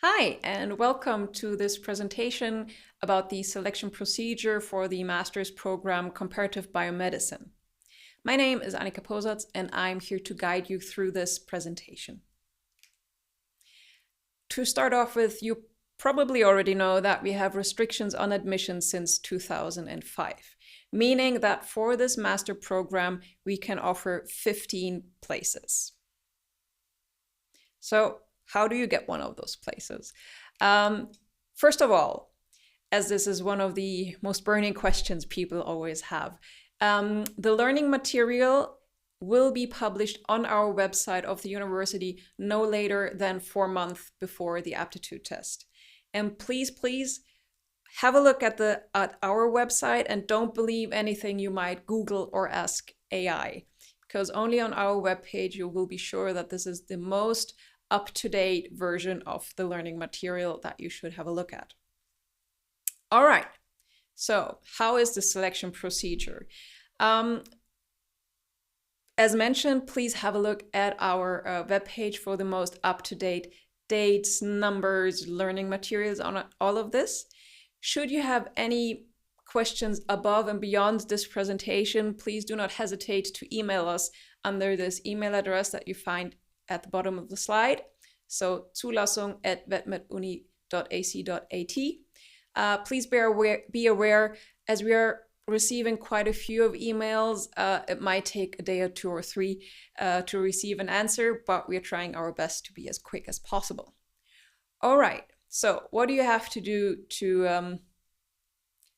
Hi, and welcome to this presentation about the selection procedure for the Master's Program Comparative Biomedicine. My name is Annika Posatz, and I'm here to guide you through this presentation. To start off with, you probably already know that we have restrictions on admission since 2005, meaning that for this master program, we can offer 15 places. So how do you get one of those places? First of all, as this is one of the most burning questions people always have, the learning material will be published on our website of the university no later than 4 months before the aptitude test. And please have a look at our website and don't believe anything you might Google or ask AI, because only on our webpage you will be sure that this is the most up-to-date version of the learning material that you should have a look at. All right, so how is the selection procedure? As mentioned, please have a look at our webpage for the most up-to-date dates, numbers, learning materials on all of this. Should you have any questions above and beyond this presentation, please do not hesitate to email us under this email address that you find at the bottom of the slide. So zulassung@vetmed.uni.ac.at. Please be aware, as we are receiving quite a few of emails, it might take a day or 2 or 3 to receive an answer, but we're trying our best to be as quick as possible. All right, so what do you have to do to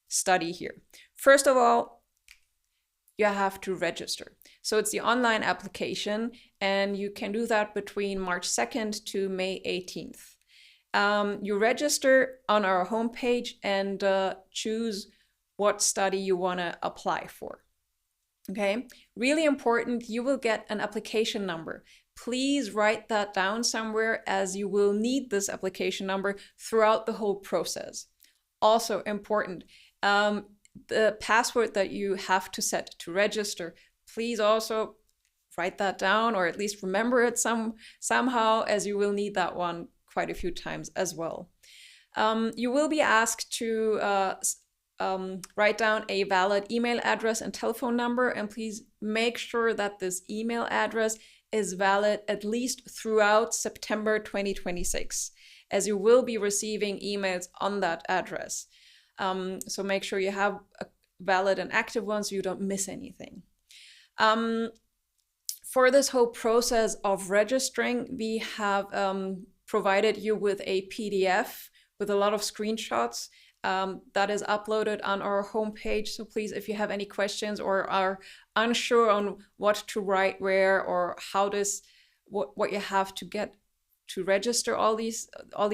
study here? First of all, you have to register. So it's the online application, and you can do that between March 2nd to May 18th. You register on our homepage and choose what study you want to apply for. Okay, really important, you will get an application number. Please write that down somewhere, as you will need this application number throughout the whole process. Also important, the password that you have to set to register, please also write that down, or at least remember it somehow, as you will need that one quite a few times as well. You will be asked to write down a valid email address and telephone number, and please make sure that this email address is valid at least throughout September 2026, as you will be receiving emails on that address. So make sure you have a valid and active one so you don't miss anything. For this whole process of registering, we have provided you with a PDF with a lot of screenshots that is uploaded on our homepage. So please, if you have any questions or are unsure on what to write where, or how what you have to get to register all these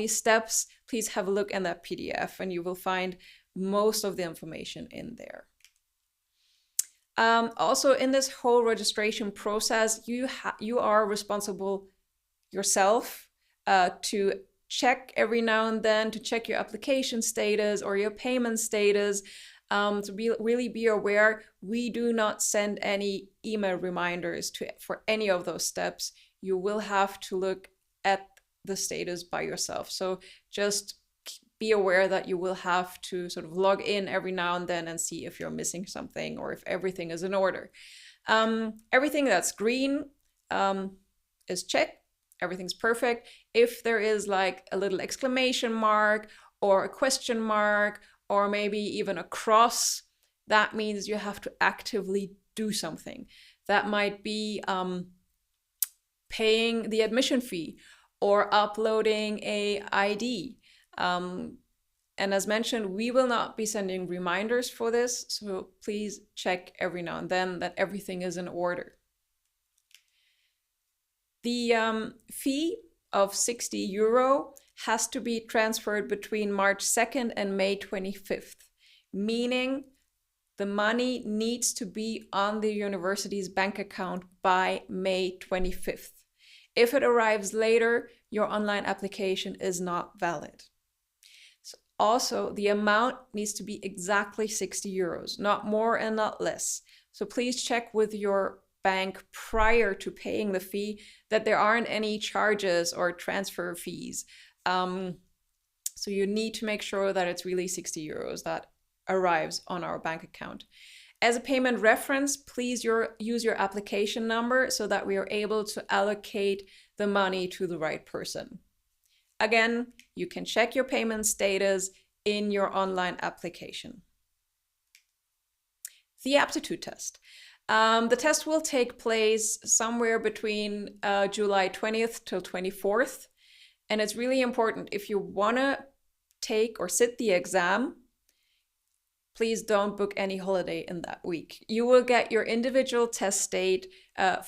steps, please have a look in that PDF, and you will find most of the information in there. Also, in this whole registration process, you are responsible yourself to check every now and then, to check your application status or your payment status. Really be aware, we do not send any email reminders for any of those steps. You will have to look at the status by yourself. So just be aware that you will have to sort of log in every now and then and see if you're missing something or if everything is in order. Everything that's green is checked. Everything's perfect. If there is like a little exclamation mark or a question mark or maybe even a cross, that means you have to actively do something. That might be paying the admission fee or uploading a ID. And as mentioned, we will not be sending reminders for this, so please check every now and then that everything is in order. The fee of €60 has to be transferred between March 2nd and May 25th, meaning the money needs to be on the university's bank account by May 25th. If it arrives later, your online application is not valid. Also, the amount needs to be exactly €60, not more and not less. So please check with your bank prior to paying the fee that there aren't any charges or transfer fees So you need to make sure that it's really 60 euros that arrives on our bank account. As a payment reference, please use your application number so that we are able to allocate the money to the right person. Again, you can check your payment status in your online application. The aptitude test. The test will take place somewhere between July 20th till 24th. And it's really important, if you want to take or sit the exam, please don't book any holiday in that week. You will get your individual test date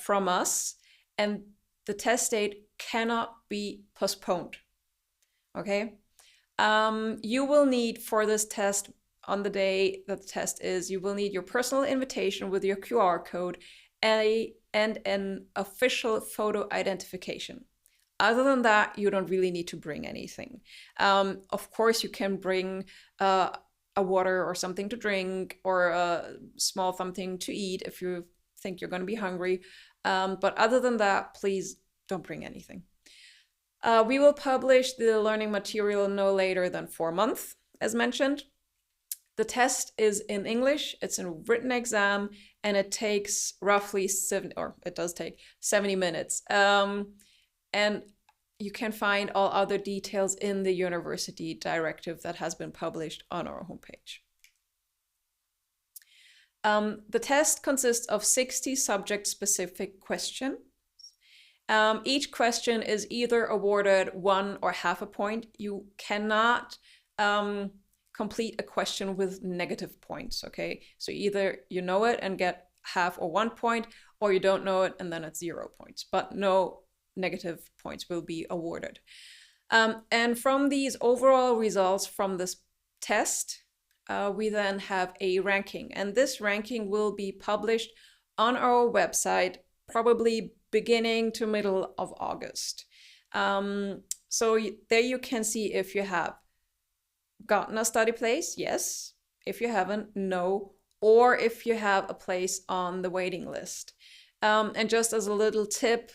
from us, and the test date cannot be postponed. Okay? You will need for this test, on the day that the test is, you will need your personal invitation with your QR code and an official photo identification. Other than that, you don't really need to bring anything. Of course, you can bring a water or something to drink, or a small something to eat if you think you're going to be hungry. But other than that, please don't bring anything. We will publish the learning material no later than 4 months, as mentioned. The test is in English, it's a written exam, and it takes roughly 70 minutes. And you can find all other details in the university directive that has been published on our homepage. The test consists of 60 subject-specific questions. Each question is either awarded 1 or half a point. You cannot complete a question with negative points, okay? So either you know it and get half or 1 point, or you don't know it and then it's 0 points, but no negative points will be awarded. And from these overall results from this test, we then have a ranking, and this ranking will be published on our website probably beginning to middle of August. So there you can see if you have gotten a study place, yes. If you haven't, no. Or if you have a place on the waiting list. And just as a little tip,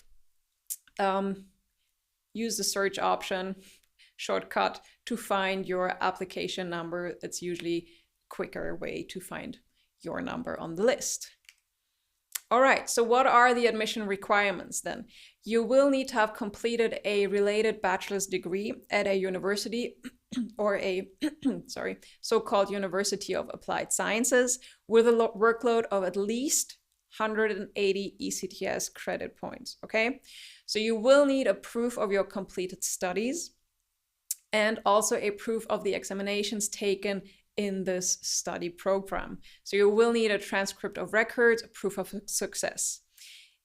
use the search option shortcut to find your application number. It's usually a quicker way to find your number on the list. All right, so what are the admission requirements then? You will need to have completed a related bachelor's degree at a university or a so-called University of Applied Sciences with a workload of at least 180 ECTS credit points, okay? So you will need a proof of your completed studies and also a proof of the examinations taken in this study program. So you will need a transcript of records, a proof of success.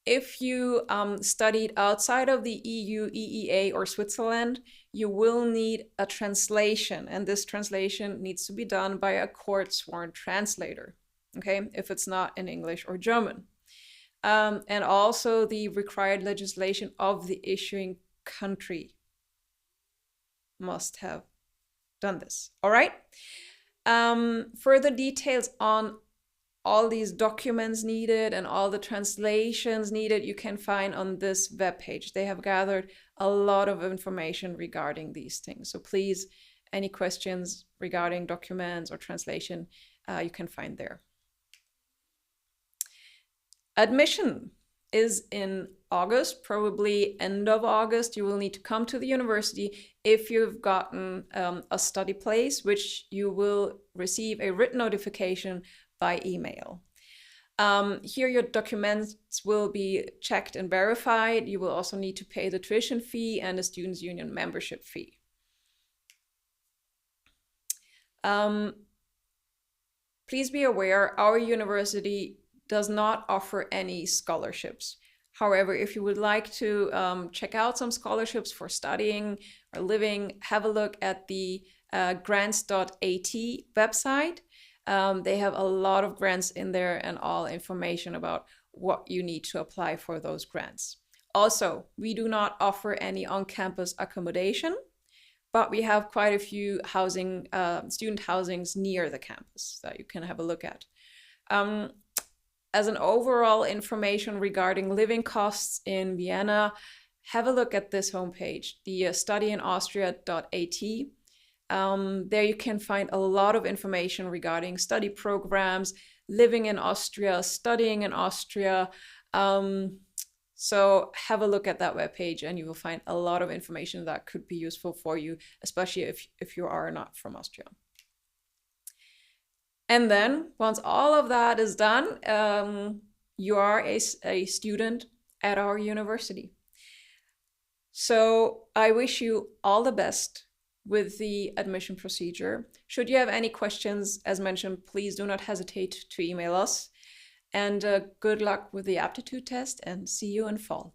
If you studied outside of the EU, EEA, or Switzerland, you will need a translation, and this translation needs to be done by a court-sworn translator, okay, if it's not in English or German. And also the required legislation of the issuing country must have done this, all right? Further details on all these documents needed and all the translations needed you can find on this webpage. They have gathered a lot of information regarding these things. So please, any questions regarding documents or translation, you can find there. Admission is in August, probably end of August. You will need to come to the university if you've gotten a study place, which you will receive a written notification by email. Here your documents will be checked and verified. You will also need to pay the tuition fee and the Students' Union membership fee. Please be aware, our university does not offer any scholarships. However, if you would like to check out some scholarships for studying or living, have a look at the grants.at website. They have a lot of grants in there and all information about what you need to apply for those grants. Also, we do not offer any on-campus accommodation, but we have quite a few student housings near the campus that you can have a look at. As an overall information regarding living costs in Vienna, have a look at this homepage, the studyinaustria.at. There you can find a lot of information regarding study programs, living in Austria, studying in Austria. So have a look at that webpage and you will find a lot of information that could be useful for you, especially if you are not from Austria. And then once all of that is done, you are a student at our university. So I wish you all the best with the admission procedure. Should you have any questions, as mentioned, please do not hesitate to email us. And good luck with the aptitude test and see you in fall.